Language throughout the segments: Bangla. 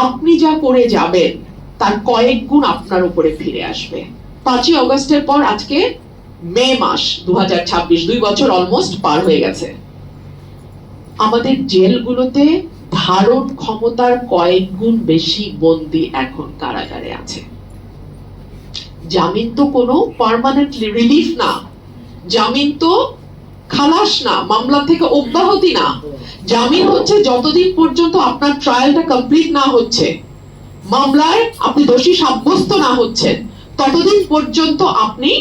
আপনি যা করে যাবেন তার কয়েক গুণ আপনার উপরে ফিরে আসবে। 5ই অগস্টের পর আজকে মে মাস 2026, 2 বছর অলমোস্ট পার হয়ে গেছে। আমাদের জেলগুলোতে ধারণ ক্ষমতার কয়েক গুণ বেশি বন্দী এখন কারাগারে আছে। জামিন তো কোনো পার্মানেন্ট রিলিফ না, জামিন তো খালাস না, মামলা থেকে অব্যাহতি না। জামিন হচ্ছে যতদিন পর্যন্ত আপনার ট্রায়ালটা কমপ্লিট না হচ্ছে, মামলায় আপনি দোষী সাব্যস্ত না হচ্ছেন, ততদিন পর্যন্ত আপনি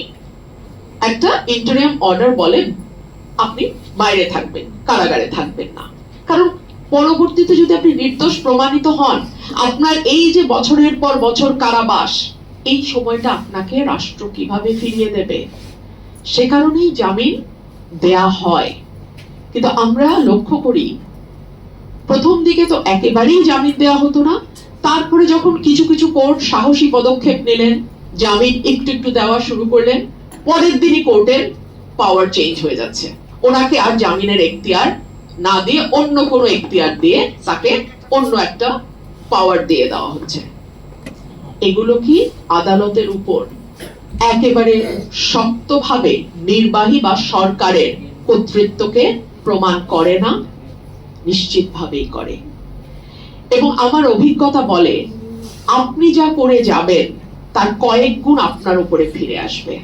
একটা ইন্টারিম অর্ডার বলে আপনি বাইরে থাকবেন, কারাগারে থাকবেন না। কারণ পরবর্তীতে যদি আপনি নির্দোষ প্রমাণিত হন, আপনার এই যে বছরের পর বছর কারাবাস, এই সময়টা আপনাকে রাষ্ট্র কিভাবে ফিরিয়ে দেবে? সে কারণেই জামিন দেয়া হয়। কিন্তু আমরা লক্ষ্য করি প্রথম দিকে তো একেবারেই জামিন দেয়া হতো না। তারপরে যখন কিছু কিছু কোর্ট সাহসী পদক্ষেপ নিলেন, জামিন একটু একটু দেওয়া শুরু করলেন, পরের দিনই কোর্টের পাওয়ার চেঞ্জ হয়ে যাচ্ছে। ওনাকে আর জামিনের এখতিয়ার না দিয়ে অন্য কোনো এখতিয়ার দিয়ে তাকে অন্য একটা পাওয়ার দিয়ে দেওয়া হচ্ছে। এগুলো কি আদালতের উপর একেবারে শক্তভাবে নির্বাহী বা সরকারের কর্তৃত্বকে প্রমাণ করে না? নিশ্চিতভাবেই করে। এবং আমার অভিজ্ঞতা বলে আপনি যা করে যাবেন তার কয়েক গুণ আপনার উপরে ফিরে আসবে।